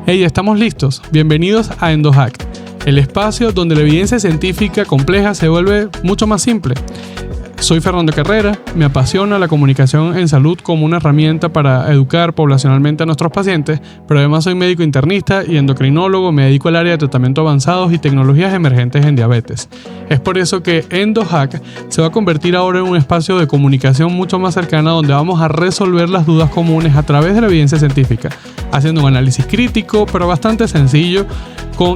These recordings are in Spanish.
Hey, ¿estamos listos? Bienvenidos a EndoHack, el espacio donde la evidencia científica compleja se vuelve mucho más simple. Soy Fernando Carrera, me apasiona la comunicación en salud como una herramienta para educar poblacionalmente a nuestros pacientes, pero además soy médico internista y endocrinólogo, me dedico al área de tratamiento avanzados y tecnologías emergentes en diabetes. Es por eso que EndoHack se va a convertir ahora en un espacio de comunicación mucho más cercana donde vamos a resolver las dudas comunes a través de la evidencia científica, haciendo un análisis crítico, pero bastante sencillo,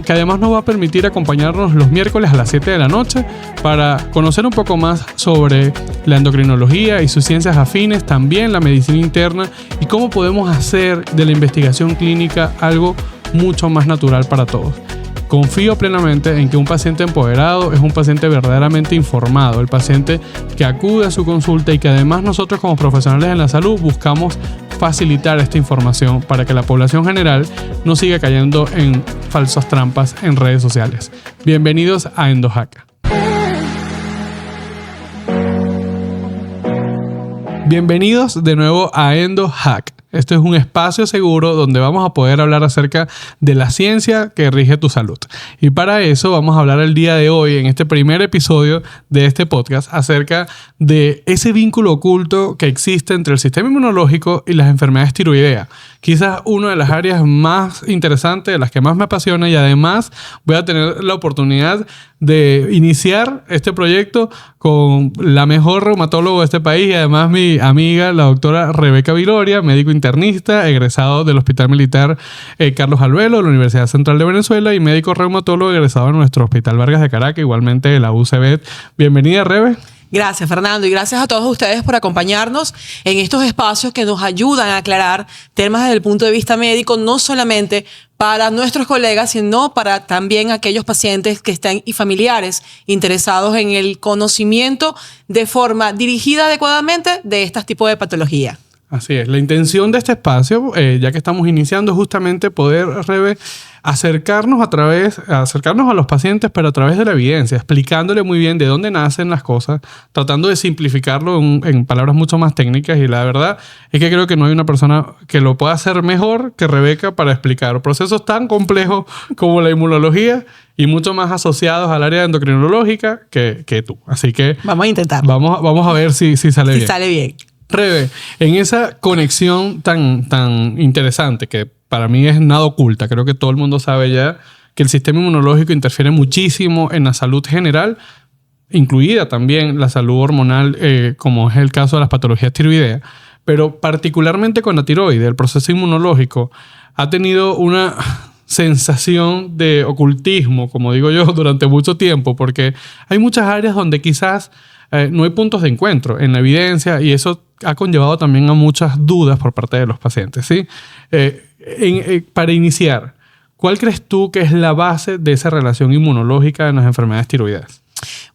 que además nos va a permitir acompañarnos los miércoles a las 7 de la noche para conocer un poco más sobre la endocrinología y sus ciencias afines, también la medicina interna y cómo podemos hacer de la investigación clínica algo mucho más natural para todos. Confío plenamente en que un paciente empoderado es un paciente verdaderamente informado, el paciente que acude a su consulta y que además nosotros como profesionales en la salud buscamos facilitar esta información para que la población general no siga cayendo en falsas trampas en redes sociales. Bienvenidos a EndoHack. Bienvenidos de nuevo a EndoHack. Esto es un espacio seguro donde vamos a poder hablar acerca de la ciencia que rige tu salud. Y para eso vamos a hablar el día de hoy, en este primer episodio de este podcast, acerca de ese vínculo oculto que existe entre el sistema inmunológico y las enfermedades tiroideas. Quizás una de las áreas más interesantes, de las que más me apasiona, y además voy a tener la oportunidad de iniciar este proyecto con la mejor reumatóloga de este país y además mi amiga, la doctora Rebeca Viloria, médico internista, egresado del Hospital Militar Carlos Albelo de la Universidad Central de Venezuela y médico reumatólogo egresado en nuestro Hospital Vargas de Caracas, igualmente de la UCB. Bienvenida, Rebe. Gracias, Fernando, y gracias a todos ustedes por acompañarnos en estos espacios que nos ayudan a aclarar temas desde el punto de vista médico, no solamente para nuestros colegas, sino para también aquellos pacientes que están y familiares interesados en el conocimiento de forma dirigida adecuadamente de estos tipos de patología. Así es. La intención de este espacio, ya que estamos iniciando, es justamente poder, Rebe, acercarnos a los pacientes, pero a través de la evidencia, explicándole muy bien de dónde nacen las cosas, tratando de simplificarlo en palabras mucho más técnicas. Y la verdad es que creo que no hay una persona que lo pueda hacer mejor que Rebeca para explicar procesos tan complejos como la inmunología y mucho más asociados al área endocrinológica que tú. Así que vamos a intentarlo. Vamos a ver si sale bien. Si sale bien. Rebe, en esa conexión tan interesante que para mí es nada oculta, creo que todo el mundo sabe ya que el sistema inmunológico interfiere muchísimo en la salud general, incluida también la salud hormonal, como es el caso de las patologías tiroideas, pero particularmente con la tiroide, el proceso inmunológico ha tenido una sensación de ocultismo, como digo yo, durante mucho tiempo, porque hay muchas áreas donde quizás no hay puntos de encuentro en la evidencia y eso ha conllevado también a muchas dudas por parte de los pacientes, ¿sí? Para iniciar, ¿cuál crees tú que es la base de esa relación inmunológica en las enfermedades tiroideas?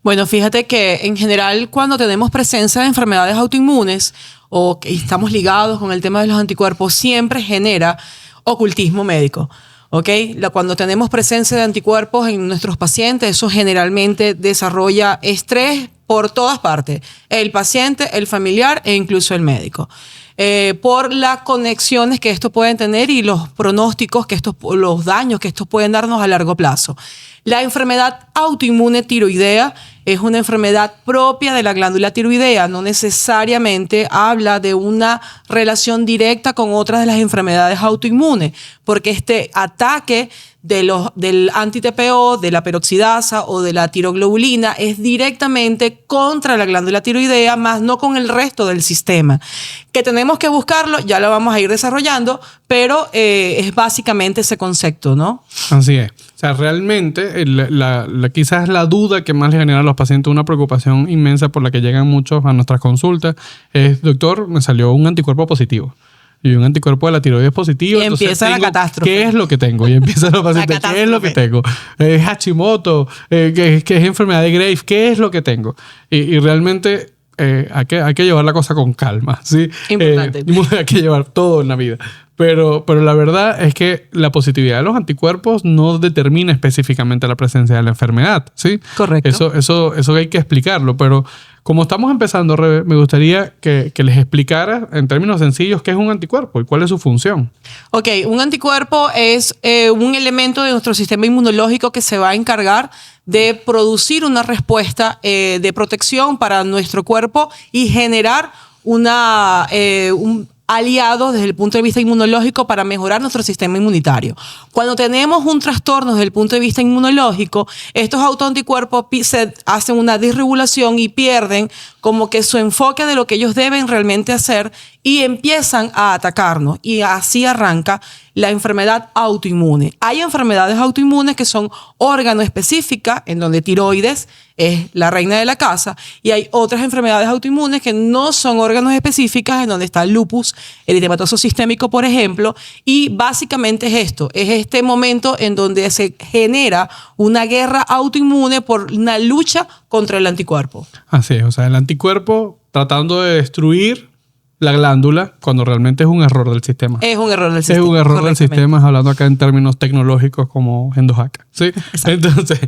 Bueno, fíjate que en general cuando tenemos presencia de enfermedades autoinmunes o que estamos ligados con el tema de los anticuerpos, siempre genera ocultismo médico. ¿Okay? Cuando tenemos presencia de anticuerpos en nuestros pacientes, eso generalmente desarrolla estrés por todas partes. El paciente, el familiar e incluso el médico. Por las conexiones que esto pueden tener y los pronósticos, los daños que estos pueden darnos a largo plazo. La enfermedad autoinmune tiroidea es una enfermedad propia de la glándula tiroidea, no necesariamente habla de una relación directa con otras de las enfermedades autoinmunes, porque este ataque del anti-TPO, de la peroxidasa o de la tiroglobulina es directamente contra la glándula tiroidea, más no con el resto del sistema. Que tenemos que buscarlo, ya lo vamos a ir desarrollando, pero es básicamente ese concepto, ¿no? Así es. O sea, realmente quizás la duda que más le genera a los pacientes, una preocupación inmensa por la que llegan muchos a nuestras consultas, es: doctor, me salió un anticuerpo positivo. Y un anticuerpo de la tiroides positivo. Y empieza la catástrofe. ¿Qué es lo que tengo? Y empieza los pacientes, ¿qué es lo que tengo? ¿Es Hashimoto? ¿Qué es enfermedad de Graves? ¿Qué es lo que tengo? Y realmente hay que llevar la cosa con calma, ¿sí? Importante. Hay que llevar todo en la vida. Pero la verdad es que la positividad de los anticuerpos no determina específicamente la presencia de la enfermedad, ¿sí? Correcto. Eso hay que explicarlo. Pero como estamos empezando, Rebe, me gustaría que les explicara en términos sencillos qué es un anticuerpo y cuál es su función. Ok, un anticuerpo es un elemento de nuestro sistema inmunológico que se va a encargar de producir una respuesta de protección para nuestro cuerpo y generar un aliado desde el punto de vista inmunológico para mejorar nuestro sistema inmunitario. Cuando tenemos un trastorno desde el punto de vista inmunológico, estos autoanticuerpos se hacen una disregulación y pierden como que su enfoque de lo que ellos deben realmente hacer y empiezan a atacarnos. Y así arranca la enfermedad autoinmune. Hay enfermedades autoinmunes que son órgano específicas, en donde tiroides es la reina de la casa, y hay otras enfermedades autoinmunes que no son órganos específicas, en donde está el lupus eritematoso sistémico, por ejemplo, y básicamente es esto, es este momento en donde se genera una guerra autoinmune por una lucha contra el anticuerpo. Así es, o sea, el anticuerpo tratando de destruir la glándula cuando realmente es un error del sistema. Es un error del sistema. Es un error del sistema, hablando acá en términos tecnológicos como EndoHack, ¿sí? Exacto. Entonces,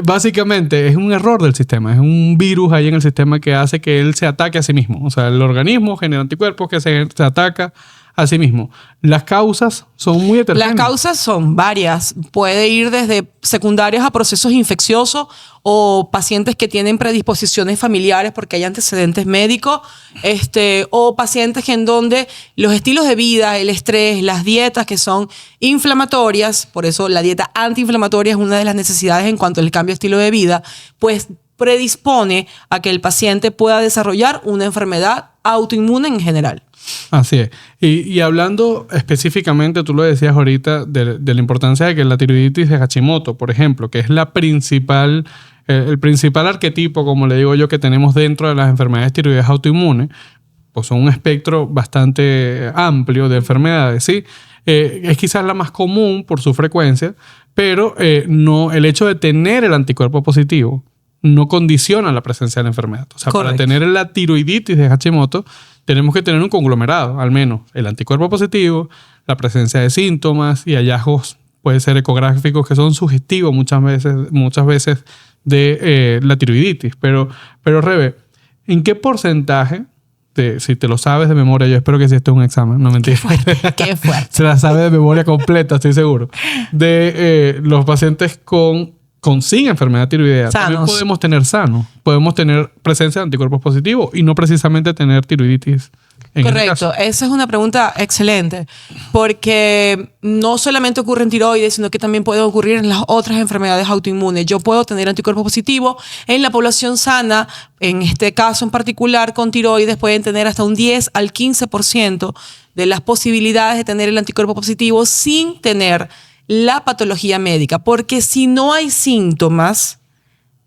básicamente es un error del sistema. Es un virus ahí en el sistema que hace que él se ataque a sí mismo. O sea, el organismo genera anticuerpos que se ataca a sí mismo. Las causas son muy heterogéneas. Las causas son varias. Puede ir desde secundarias a procesos infecciosos o pacientes que tienen predisposiciones familiares porque hay antecedentes médicos, o pacientes en donde los estilos de vida, el estrés, las dietas que son inflamatorias, por eso la dieta antiinflamatoria es una de las necesidades en cuanto al cambio de estilo de vida, pues predispone a que el paciente pueda desarrollar una enfermedad autoinmune en general. Así es. Y hablando específicamente, tú lo decías ahorita, de la importancia de que la tiroiditis de Hashimoto, por ejemplo, que es el principal arquetipo, como le digo yo, que tenemos dentro de las enfermedades tiroideas autoinmunes, pues son un espectro bastante amplio de enfermedades, ¿sí? Es quizás la más común por su frecuencia, pero no, el hecho de tener el anticuerpo positivo no condiciona la presencia de la enfermedad. O sea, correcto, para tener la tiroiditis de Hashimoto, tenemos que tener un conglomerado, al menos el anticuerpo positivo, la presencia de síntomas y hallazgos, puede ser ecográficos, que son sugestivos muchas veces de la tiroiditis. Pero Rebe, ¿en qué porcentaje, si te lo sabes de memoria, yo espero que si esto es un examen, no mentira. Qué fuerte. Se la sabe de memoria completa, estoy seguro. De los pacientes con sin enfermedad tiroidea, sanos, también podemos tener sanos. Podemos tener presencia de anticuerpos positivos y no precisamente tener tiroiditis. Correcto. Esa es una pregunta excelente, porque no solamente ocurre en tiroides, sino que también puede ocurrir en las otras enfermedades autoinmunes. Yo puedo tener anticuerpos positivos en la población sana, en este caso en particular con tiroides, pueden tener hasta un 10 al 15% de las posibilidades de tener el anticuerpo positivo sin tener la patología médica, porque si no hay síntomas,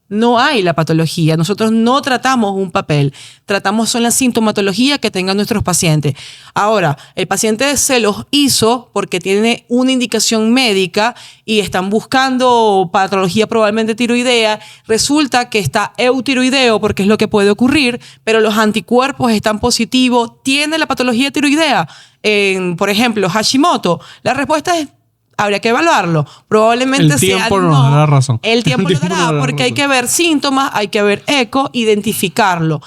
no hay la patología. Nosotros no tratamos un papel, tratamos son la sintomatología que tengan nuestros pacientes. Ahora, el paciente se los hizo porque tiene una indicación médica y están buscando patología probablemente tiroidea. Resulta que está eutiroideo porque es lo que puede ocurrir, pero los anticuerpos están positivos. ¿Tiene la patología tiroidea? Por ejemplo, Hashimoto. La respuesta es: habría que evaluarlo. Probablemente sea el tiempo nos dará razón. El tiempo nos dará porque hay que ver síntomas, hay que ver eco, identificarlo.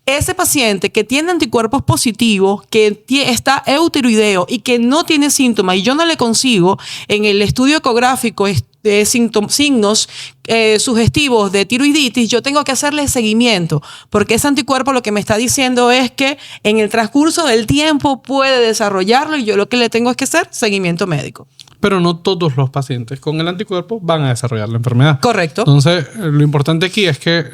Ese paciente que tiene anticuerpos positivos, que está eutiroideo y que no tiene síntomas y yo no le consigo en el estudio ecográfico de signos sugestivos de tiroiditis, yo tengo que hacerle seguimiento, porque ese anticuerpo lo que me está diciendo es que en el transcurso del tiempo puede desarrollarlo y yo lo que le tengo es que hacer seguimiento médico. Pero no todos los pacientes con el anticuerpo van a desarrollar la enfermedad. Correcto. Entonces, lo importante aquí es que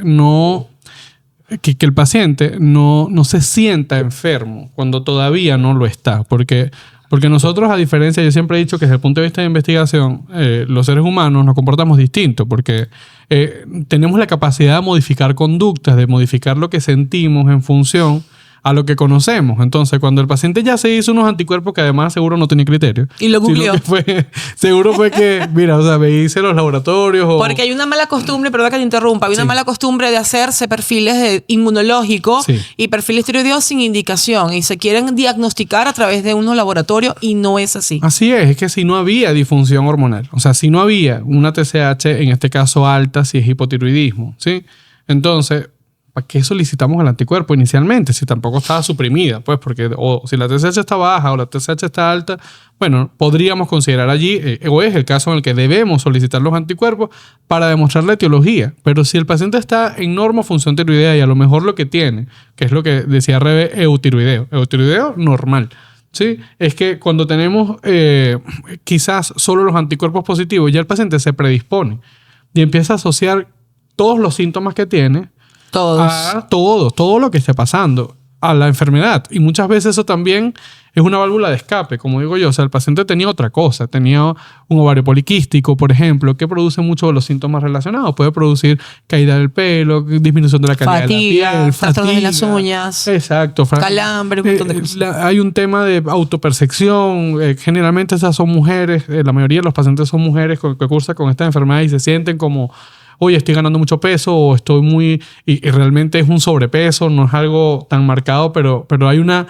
el paciente no se sienta enfermo cuando todavía no lo está. Porque nosotros, a diferencia, yo siempre he dicho que desde el punto de vista de investigación, los seres humanos nos comportamos distintos porque tenemos la capacidad de modificar conductas, de modificar lo que sentimos en función a lo que conocemos. Entonces, cuando el paciente ya se hizo unos anticuerpos que además seguro no tenía criterio. Y lo googleó. Seguro fue que, mira, o sea, me hice los laboratorios o... Porque hay una mala costumbre, perdón que te interrumpa, hay una mala costumbre de hacerse perfiles inmunológicos y perfiles tiroideos sin indicación y se quieren diagnosticar a través de unos laboratorios y no es así. Así es que si no había disfunción hormonal, o sea, si no había una TSH, en este caso alta, si es hipotiroidismo, ¿sí? Entonces, ¿para qué solicitamos el anticuerpo inicialmente? Si tampoco estaba suprimida, pues, porque o si la TSH está baja o la TSH está alta, bueno, podríamos considerar allí, o es el caso en el que debemos solicitar los anticuerpos para demostrar la etiología. Pero si el paciente está en normofunción tiroidea y a lo mejor lo que tiene, que es lo que decía Rebe, eutiroideo normal, ¿sí? Es que cuando tenemos quizás solo los anticuerpos positivos, ya el paciente se predispone y empieza a asociar todos los síntomas que tiene a todo lo que esté pasando, a la enfermedad. Y muchas veces eso también es una válvula de escape, como digo yo. O sea, el paciente tenía otra cosa. Tenía un ovario poliquístico, por ejemplo, que produce muchos de los síntomas relacionados. Puede producir caída del pelo, disminución de la calidad de la piel, trastornos de las uñas. Exacto. Calambre, un montón de cosas. Hay un tema de autopercepción. Generalmente esas son mujeres. La mayoría de los pacientes son mujeres que cursan con esta enfermedad y se sienten como... oye, estoy ganando mucho peso o estoy muy... Y realmente es un sobrepeso, no es algo tan marcado, pero hay una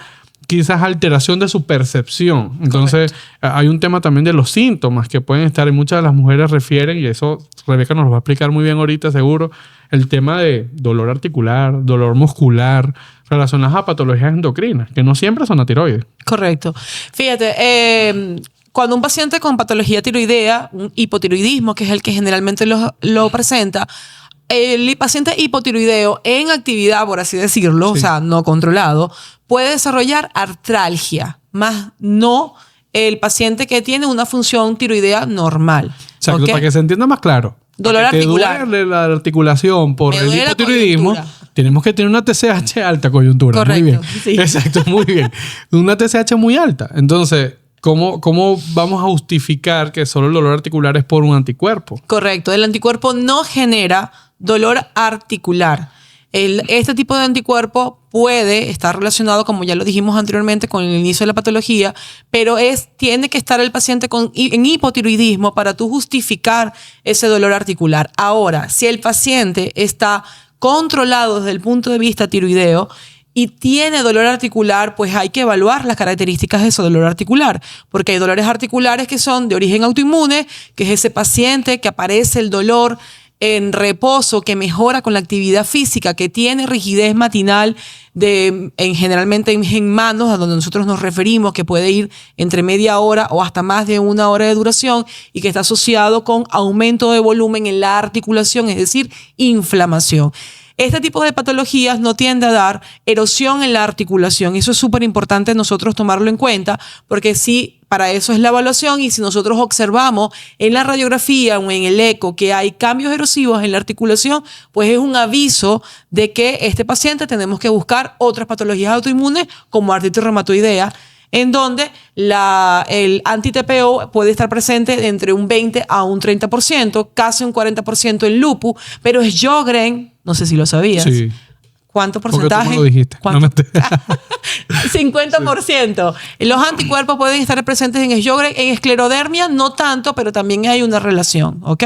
quizás alteración de su percepción. Entonces, hay un tema también de los síntomas que pueden estar y muchas de las mujeres refieren, y eso Rebeca nos lo va a explicar muy bien ahorita, seguro, el tema de dolor articular, dolor muscular, relacionados a patologías endocrinas, que no siempre son a tiroides. Correcto. Fíjate, cuando un paciente con patología tiroidea, un hipotiroidismo, que es el que generalmente lo presenta, el paciente hipotiroideo en actividad, por así decirlo, o sea, no controlado, puede desarrollar artralgia, más no el paciente que tiene una función tiroidea normal. Exacto, ¿okay? Para que se entienda más claro. Dolor articular. Te duele la articulación por el hipotiroidismo, tenemos que tener una TSH alta coyuntura. Correcto, muy bien. Sí. Exacto, muy bien. Una TSH muy alta. Entonces... ¿Cómo vamos a justificar que solo el dolor articular es por un anticuerpo? Correcto. El anticuerpo no genera dolor articular. Este tipo de anticuerpo puede estar relacionado, como ya lo dijimos anteriormente, con el inicio de la patología, pero tiene que estar el paciente en hipotiroidismo para tú justificar ese dolor articular. Ahora, si el paciente está controlado desde el punto de vista tiroideo, y tiene dolor articular, pues hay que evaluar las características de ese dolor articular, porque hay dolores articulares que son de origen autoinmune, que es ese paciente que aparece el dolor en reposo, que mejora con la actividad física, que tiene rigidez matinal generalmente en manos, a donde nosotros nos referimos, que puede ir entre media hora o hasta más de una hora de duración y que está asociado con aumento de volumen en la articulación, es decir, inflamación. Este tipo de patologías no tiende a dar erosión en la articulación. Eso es súper importante nosotros tomarlo en cuenta, porque sí, para eso es la evaluación, y si nosotros observamos en la radiografía o en el eco que hay cambios erosivos en la articulación, pues es un aviso de que este paciente tenemos que buscar otras patologías autoinmunes como artritis reumatoidea, en donde el anti-TPO puede estar presente entre un 20 a un 30%, casi un 40% en lupus, pero es Sjögren, no sé si lo sabías. Sí. ¿Cuánto porcentaje? Porque tú me lo dijiste. ¿Cuánto? No 50%. Sí. Los anticuerpos pueden estar presentes en Sjögren, en esclerodermia no tanto, pero también hay una relación, ¿ok?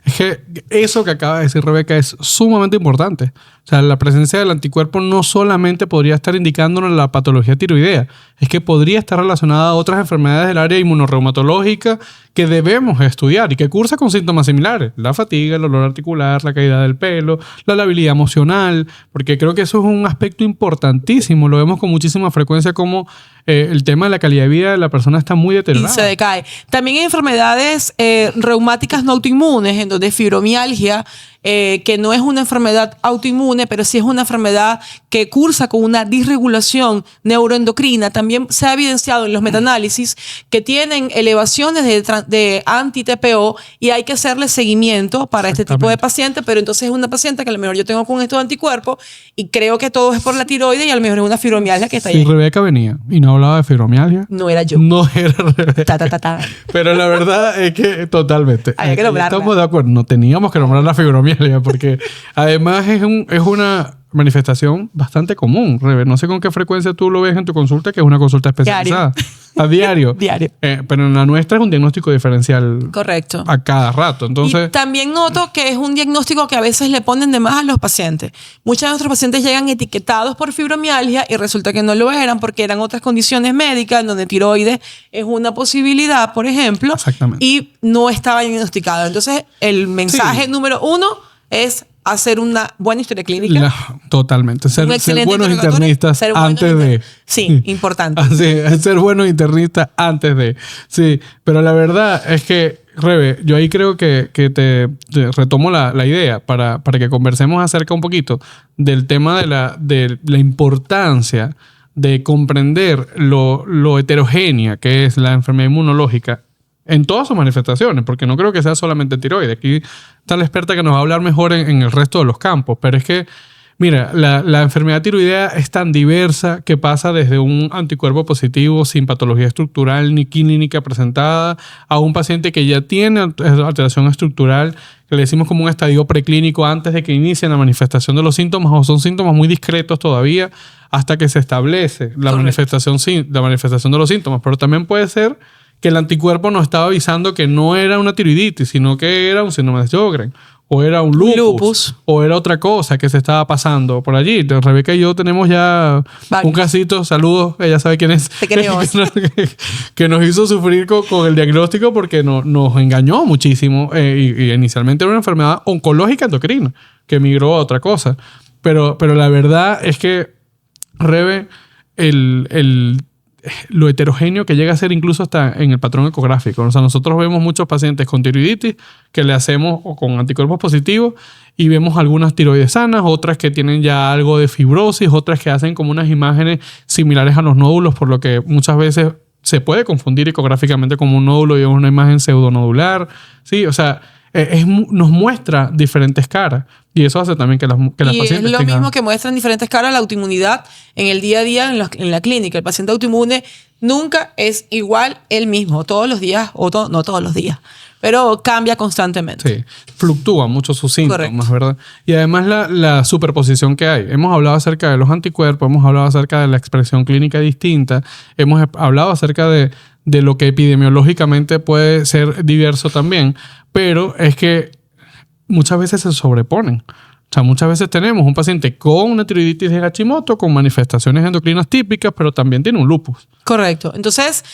Es que eso que acaba de decir Rebeca es sumamente importante. O sea, la presencia del anticuerpo no solamente podría estar indicándonos la patología tiroidea, es que podría estar relacionada a otras enfermedades del área inmunorreumatológica que debemos estudiar y que cursa con síntomas similares. La fatiga, el dolor articular, la caída del pelo, la labilidad emocional, porque creo que eso es un aspecto importantísimo. Lo vemos con muchísima frecuencia como el tema de la calidad de vida de la persona está muy deteriorada. Y se decae. También hay enfermedades reumáticas no autoinmunes, en donde fibromialgia, que no es una enfermedad autoinmune, pero sí es una enfermedad que cursa con una disregulación neuroendocrina. También se ha evidenciado en los metaanálisis que tienen elevaciones de anti-TPO y hay que hacerle seguimiento para este tipo de paciente, pero entonces es una paciente que a lo mejor yo tengo con estos anticuerpos y creo que todo es por la tiroides y a lo mejor es una fibromialgia que está ahí. Si Rebeca venía y no hablaba de fibromialgia, no era yo. No era Rebeca. Pero la verdad es que totalmente. Había que nombrarla. Estamos de acuerdo. No teníamos que nombrar la fibromialgia porque además es una manifestación bastante común, Rebe. No sé con qué frecuencia tú lo ves en tu consulta, que es una consulta especializada. A diario. Diario. Pero en la nuestra es un diagnóstico diferencial. Correcto. A cada rato. Entonces, y también noto que es un diagnóstico que a veces le ponen de más a los pacientes. Muchos de nuestros pacientes llegan etiquetados por fibromialgia y resulta que no lo eran porque eran otras condiciones médicas en donde tiroides es una posibilidad, por ejemplo. Exactamente. Y no estaba diagnosticado. Entonces, el mensaje número 1 es hacer una buena historia clínica. Totalmente. Ser buenos internistas antes de. Sí, importante. Ser buenos internistas antes de. Sí, pero la verdad es que, Rebe, yo ahí creo que te retomo la idea para que conversemos acerca un poquito del tema de la importancia de comprender lo heterogénea que es la enfermedad inmunológica en todas sus manifestaciones, porque no creo que sea solamente tiroides. Aquí está la experta que nos va a hablar mejor en el resto de los campos, pero es que, mira, la enfermedad tiroidea es tan diversa que pasa desde un anticuerpo positivo sin patología estructural ni clínica presentada a un paciente que ya tiene alteración estructural, que le decimos como un estadio preclínico antes de que inicie la manifestación de los síntomas, o son síntomas muy discretos todavía hasta que se establece la manifestación de los síntomas. Pero también puede ser que el anticuerpo nos estaba avisando que no era una tiroiditis, sino que era un síndrome de Sjögren, o era un lupus, o era otra cosa que se estaba pasando por allí. Entonces, Rebeca y yo tenemos ya un casito, saludos, ella sabe quién es, que nos hizo sufrir con el diagnóstico porque nos engañó muchísimo. Y inicialmente era una enfermedad oncológica endocrina que migró a otra cosa. Pero la verdad es que, Rebe, lo heterogéneo que llega a ser incluso hasta en el patrón ecográfico. O sea, nosotros vemos muchos pacientes con tiroiditis que le hacemos o con anticuerpos positivos y vemos algunas tiroides sanas, otras que tienen ya algo de fibrosis, otras que hacen como unas imágenes similares a los nódulos, por lo que muchas veces se puede confundir ecográficamente como un nódulo y es una imagen pseudonodular. Sí, o sea, nos muestra diferentes caras. Y eso hace también que las pacientes es lo mismo que muestran diferentes caras la autoinmunidad en el día a día en la clínica. El paciente autoinmune nunca es igual él mismo, todos los días, no todos los días, pero cambia constantemente. Sí, fluctúa mucho sus síntomas, correcto, ¿verdad? Y además la superposición que hay. Hemos hablado acerca de los anticuerpos, hemos hablado acerca de la expresión clínica distinta, hemos hablado acerca de lo que epidemiológicamente puede ser diverso también, pero es que muchas veces se sobreponen. O sea, muchas veces tenemos un paciente con una tiroiditis de Hashimoto, con manifestaciones endocrinas típicas, pero también tiene un lupus. Correcto. Entonces,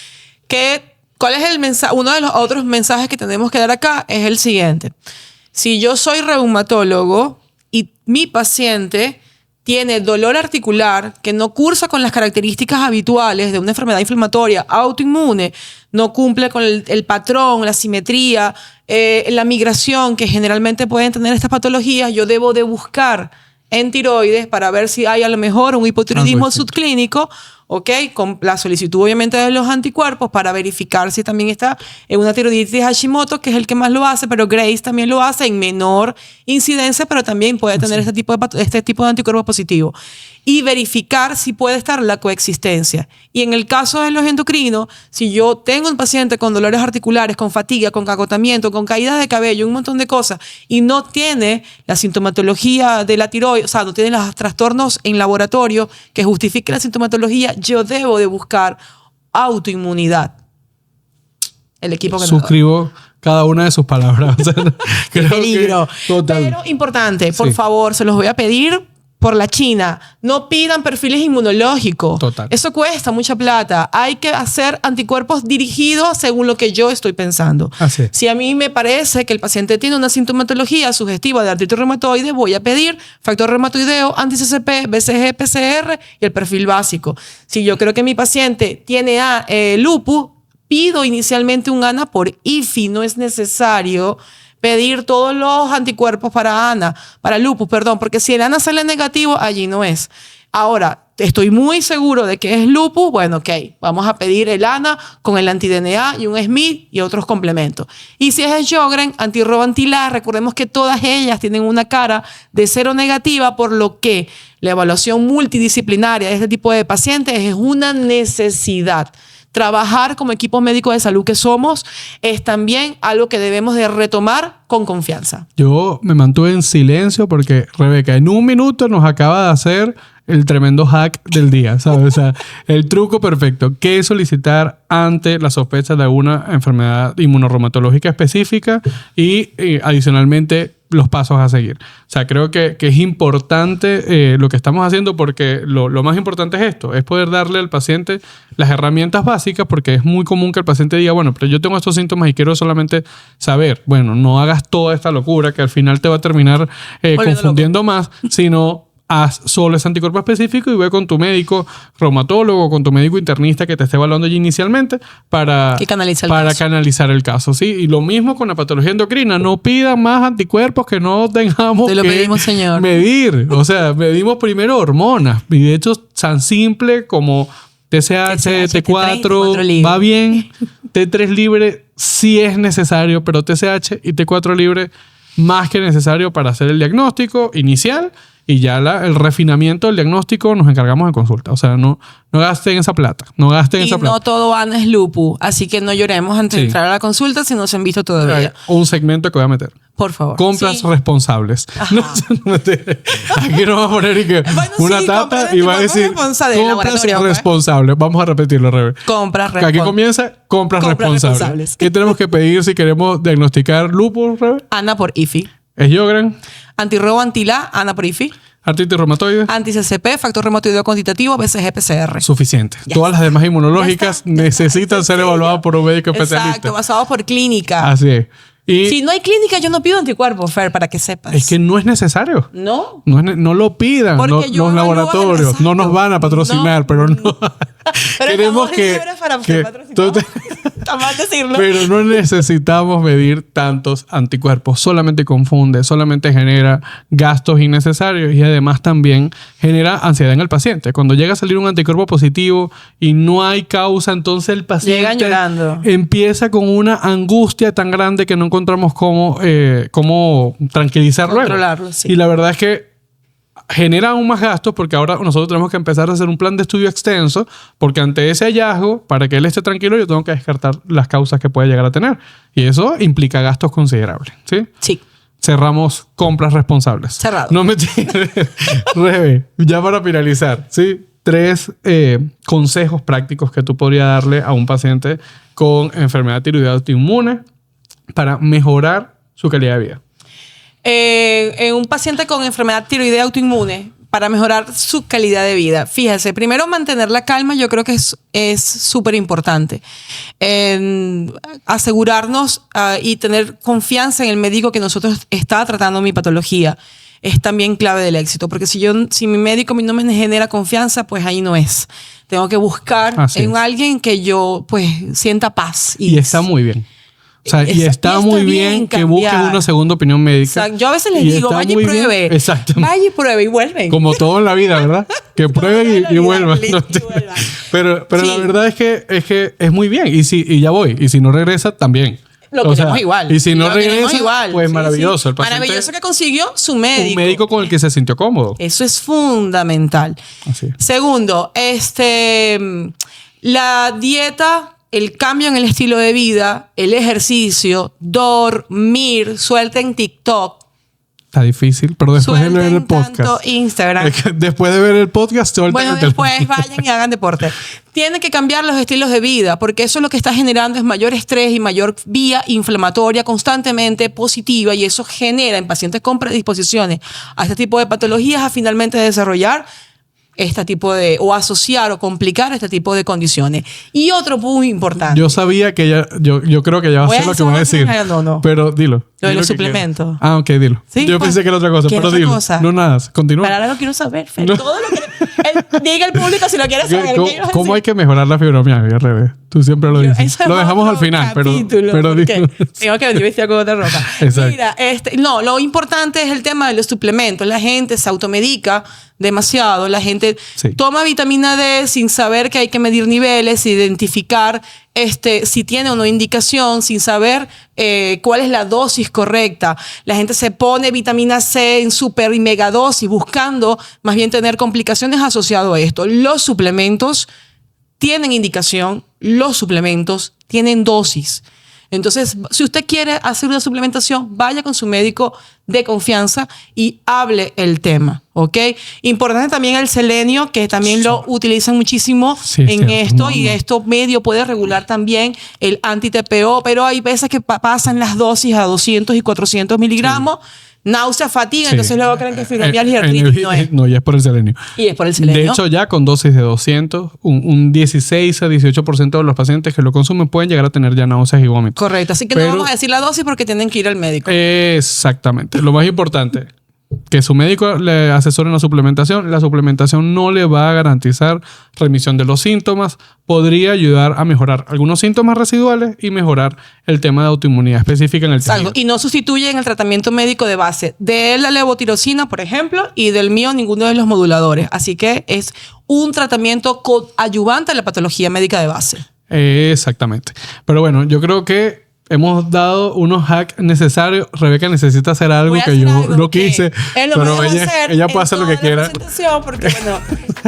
¿cuál es el mensaje? Uno de los otros mensajes que tenemos que dar acá es el siguiente. Si yo soy reumatólogo y mi paciente tiene dolor articular que no cursa con las características habituales de una enfermedad inflamatoria autoinmune, no cumple con el patrón, la simetría, la migración que generalmente pueden tener estas patologías, yo debo de buscar en tiroides para ver si hay a lo mejor un hipotiroidismo subclínico, ¿ok? Con la solicitud obviamente de los anticuerpos para verificar si también está en una tiroiditis de Hashimoto, que es el que más lo hace, pero Graves también lo hace en menor incidencia, pero también puede tener este tipo de anticuerpos positivos. Y verificar si puede estar la coexistencia. Y en el caso de los endocrinos, si yo tengo un paciente con dolores articulares, con fatiga, con agotamiento, con caída de cabello, un montón de cosas, y no tiene la sintomatología de la tiroides, o sea, no tiene los trastornos en laboratorio que justifique la sintomatología, yo debo de buscar autoinmunidad. El equipo que suscribo cada una de sus palabras. Qué peligro. Pero importante, por favor, se los voy a pedir por la China. No pidan perfiles inmunológicos. Total. Eso cuesta mucha plata. Hay que hacer anticuerpos dirigidos según lo que yo estoy pensando. Así es. Si a mí me parece que el paciente tiene una sintomatología sugestiva de artritis reumatoide, voy a pedir factor reumatoideo, anti-CCP, BCG, PCR y el perfil básico. Si yo creo que mi paciente tiene lupus, pido inicialmente un ANA por IFI. No es necesario pedir todos los anticuerpos para lupus, porque si el ANA sale negativo, allí no es. Ahora, estoy muy seguro de que es lupus, bueno, ok, vamos a pedir el ANA con el anti-DNA y un SMID y otros complementos. Y si es Sjögren, antirrobantilar, recordemos que todas ellas tienen una cara de cero negativa, por lo que la evaluación multidisciplinaria de este tipo de pacientes es una necesidad. trabajar como equipo médico de salud que somos es también algo que debemos de retomar con confianza. Yo me mantuve en silencio porque Rebeca en un minuto nos acaba de hacer el tremendo hack del día, ¿sabes? O sea, el truco perfecto. ¿Qué solicitar ante la sospecha de alguna enfermedad inmunorreumatológica específica? Y adicionalmente, los pasos a seguir. O sea, creo que es importante lo que estamos haciendo porque lo más importante es esto, es poder darle al paciente las herramientas básicas porque es muy común que el paciente diga, bueno, pero yo tengo estos síntomas y quiero solamente saber. Bueno, no hagas toda esta locura que al final te va a terminar confundiendo más, sino haz solo ese anticuerpo específico y ve con tu médico reumatólogo, con tu médico internista que te esté evaluando allí inicialmente para canalizar el caso, ¿sí? Y lo mismo con la patología endocrina. No pidan más anticuerpos que no tengamos que pedimos, señor. Medir. O sea, medimos primero hormonas. Y de hecho, tan simple como TSH, T4 va bien. T3 libre sí es necesario, pero TSH y T4 libre más que necesario para hacer el diagnóstico inicial. Y ya el refinamiento del diagnóstico nos encargamos en consulta. O sea, no gasten esa plata. No gasten esa plata. Y no todo ANA es lupus. Así que no lloremos antes de entrar a la consulta si no se han visto todavía. Un segmento que voy a meter. Por favor. Compras responsables. Aquí nos va a poner una tapa y va a decir compras responsables. Vamos a repetirlo, Rebe. Compras responsables. Aquí comienza compras responsables. ¿Qué tenemos que pedir si queremos diagnosticar lupus, Rebe? ANA por IFI. ¿Es Sjögren? Antirrobo, anti-LA, ANA por IFI. Artritis reumatoide. Anti-CCP, factor reumatoideo cuantitativo, BCG-PCR. Suficiente. Ya. Todas las demás inmunológicas necesitan ser evaluadas por un médico especialista. Exacto, basado por clínica. Así es. Y si no hay clínica, yo no pido anticuerpos, Fer, para que sepas. Es que no es necesario. No. No lo pidan. Los laboratorios no nos van a patrocinar, pero no. Pero queremos que está mal decirlo. Pero no necesitamos medir tantos anticuerpos. Solamente confunde, solamente genera gastos innecesarios y además también genera ansiedad en el paciente. Cuando llega a salir un anticuerpo positivo y no hay causa, entonces el paciente llegan llorando. Empieza con una angustia tan grande que no encontramos cómo tranquilizarlo. Controlarlo, sí. Y la verdad es que genera aún más gastos porque ahora nosotros tenemos que empezar a hacer un plan de estudio extenso porque ante ese hallazgo, para que él esté tranquilo, yo tengo que descartar las causas que puede llegar a tener. Y eso implica gastos considerables. ¿Sí? Sí. Cerramos compras responsables. Cerrado. No me Rebe, ya para finalizar, ¿sí? 3 consejos prácticos que tú podrías darle a un paciente con enfermedad tiroidea autoinmune para mejorar su calidad de vida. En un paciente con enfermedad tiroidea autoinmune, para mejorar su calidad de vida. Fíjese, primero mantener la calma yo creo que es súper importante. Asegurarnos y tener confianza en el médico que nosotros está tratando mi patología es también clave del éxito. Porque si mi médico no me genera confianza, pues ahí no es. Tengo que buscar en alguien que yo pues sienta paz. Y está muy bien. O sea, y está muy bien que busquen una segunda opinión médica. Exacto. Yo a veces les digo, vaya y pruebe. Exacto. Vaya y pruebe y vuelven. Como todo en la vida, ¿verdad? Que prueben y vuelvan. Pero sí. La verdad es que es muy bien. Y ya voy. Y si no regresa, también. Lo queremos igual. Y si no regresa, pues maravilloso. Sí. El paciente, maravilloso que consiguió su médico. Un médico con el que se sintió cómodo. Eso es fundamental. Así. Segundo, la dieta, el cambio en el estilo de vida, el ejercicio, dormir, suelten TikTok. Está difícil, pero después de ver el podcast. Tanto Instagram. Después de ver el podcast, suelten el teléfono. Después vayan y hagan deporte. Tienen que cambiar los estilos de vida, porque eso lo que está generando es mayor estrés y mayor vía inflamatoria constantemente positiva, y eso genera en pacientes con predisposiciones a este tipo de patologías a finalmente desarrollar este tipo o asociar o complicar este tipo de condiciones. Y otro muy importante. Yo sabía que yo creo que ya va a ser lo que voy a decir. No. Pero dilo. Lo de los suplementos. Ok, dilo. ¿Sí? Yo pensé que era otra cosa, pero dilo. Cosa? No, nada. Continúa. Pero ahora lo quiero saber, Fer. No. Todo lo que diga el público si lo quiere saber. ¿Cómo hay que mejorar la fibromialgia, al revés? Tú siempre lo dices. Lo dejamos al final, pero dilo. Tengo que venir vestida con otra ropa. Exacto. Mira, lo importante es el tema de los suplementos. La gente se automedica demasiado. La gente toma vitamina D sin saber que hay que medir niveles, identificar si tiene o no indicación, sin saber cuál es la dosis correcta. La gente se pone vitamina C en super y mega dosis buscando más bien tener complicaciones asociadas a esto. Los suplementos tienen indicación, los suplementos tienen dosis. Entonces, si usted quiere hacer una suplementación, vaya con su médico de confianza y hable el tema, ¿ok? Importante también el selenio, que también lo utilizan muchísimo en esto, y esto medio puede regular también el anti-TPO, pero hay veces que pasan las dosis a 200 y 400 miligramos. Náusea, fatiga, entonces luego creen que es fibromialgia y artritis. No, ya es por el selenio. Y es por el selenio. De hecho, ya con dosis de 200, un 16 a 18% de los pacientes que lo consumen pueden llegar a tener ya náuseas y vómitos. Correcto, así que no vamos a decir la dosis porque tienen que ir al médico. Exactamente. Lo más importante, que su médico le asesore en la suplementación no le va a garantizar remisión de los síntomas, podría ayudar a mejorar algunos síntomas residuales y mejorar el tema de autoinmunidad específica en el tejido. Y no sustituyen el tratamiento médico de base de él, la levotiroxina, por ejemplo, y del mío ninguno de los moduladores. Así que es un tratamiento coadyuvante a la patología médica de base. Exactamente. Pero bueno, yo creo que hemos dado unos hacks necesarios. Rebeca necesita hacer algo que yo no quise, pero ella puede hacer lo que quiera. Porque bueno,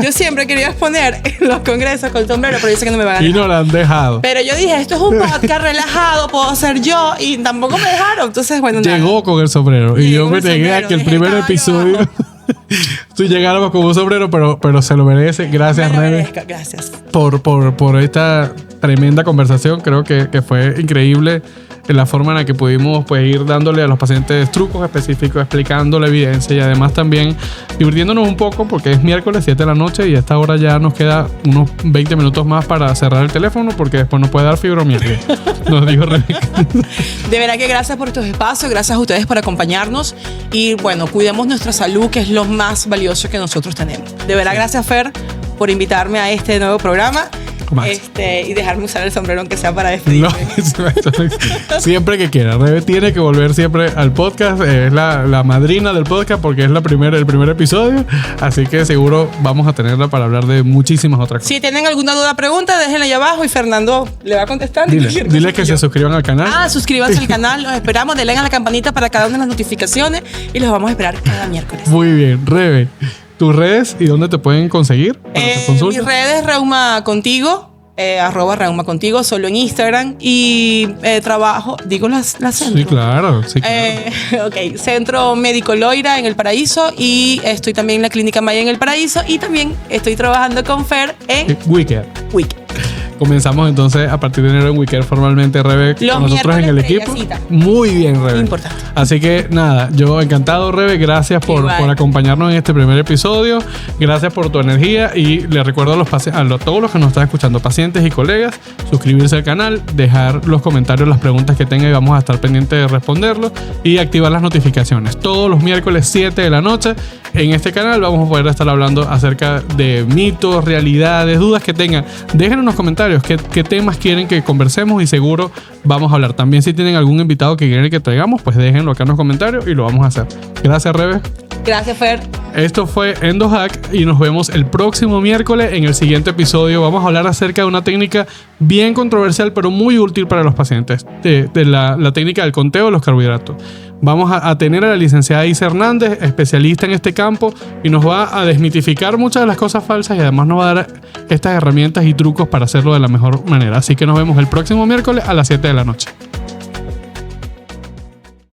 yo siempre quería exponer en los congresos con sombrero, pero yo sé que no me van a dejar. Y no la han dejado. Pero yo dije, esto es un podcast relajado, puedo ser yo, y tampoco me dejaron. Entonces, bueno, llegó con el sombrero. Y yo me negué a que el primer episodio tú llegáramos con un sombrero, pero se lo merece. Gracias, Rebe. Gracias. Por esta tremenda conversación. Creo que fue increíble la forma en la que pudimos pues ir dándole a los pacientes trucos específicos, explicando la evidencia y además también divirtiéndonos un poco porque es miércoles 7 de la noche y a esta hora ya nos queda unos 20 minutos más para cerrar el teléfono porque después nos puede dar fibromialgia. Nos dijo Rebeca. De verdad que gracias por estos espacios, gracias a ustedes por acompañarnos y bueno, cuidemos nuestra salud, que es lo más valioso que nosotros tenemos. De verdad, gracias, Fer, por invitarme a este nuevo programa. Y dejarme usar el sombrero aunque sea para despedirme. No, siempre que quiera. Rebe tiene que volver siempre al podcast. Es la madrina del podcast porque es el primer episodio. Así que seguro vamos a tenerla para hablar de muchísimas otras cosas. Si tienen alguna duda, pregunta, déjenla ahí abajo y Fernando le va a contestar. Dile que se suscriban al canal. Suscríbanse al canal. Los esperamos. Denle a la campanita para cada una de las notificaciones y los vamos a esperar cada miércoles. Muy bien, Rebe. ¿Tus redes y dónde te pueden conseguir? Mis redes, Reuma Contigo, @Reuma Contigo, solo en Instagram. Y trabajo, digo la centro. Sí, claro. Ok, Centro Médico Loira en El Paraíso. Y estoy también en la Clínica Maya en El Paraíso. Y también estoy trabajando con Fer en Wicked. Comenzamos entonces a partir de enero en Wicked formalmente, Rebe, con nosotros en el equipo. Muy bien, Rebe. Importante. Así que nada, yo encantado, Rebe. Gracias por acompañarnos en este primer episodio. Gracias por tu energía y les recuerdo a todos los que nos están escuchando, pacientes y colegas, suscribirse al canal, dejar los comentarios, las preguntas que tengan y vamos a estar pendientes de responderlos y activar las notificaciones. Todos los miércoles 7 de la noche en este canal vamos a poder estar hablando acerca de mitos, realidades, dudas que tengan. Dejen en los comentarios qué temas quieren que conversemos y seguro vamos a hablar. También si tienen algún invitado que quieren que traigamos, pues déjenlo acá en los comentarios y lo vamos a hacer. Gracias, Rebe. Gracias, Fer. Esto fue EndoHack y nos vemos el próximo miércoles en el siguiente episodio. Vamos a hablar acerca de una técnica bien controversial pero muy útil para los pacientes, de la técnica del conteo de los carbohidratos. Vamos a tener a la licenciada Isa Hernández, especialista en este campo, y nos va a desmitificar muchas de las cosas falsas y además nos va a dar estas herramientas y trucos para hacerlo de la mejor manera. Así que nos vemos el próximo miércoles a las 7 de la noche.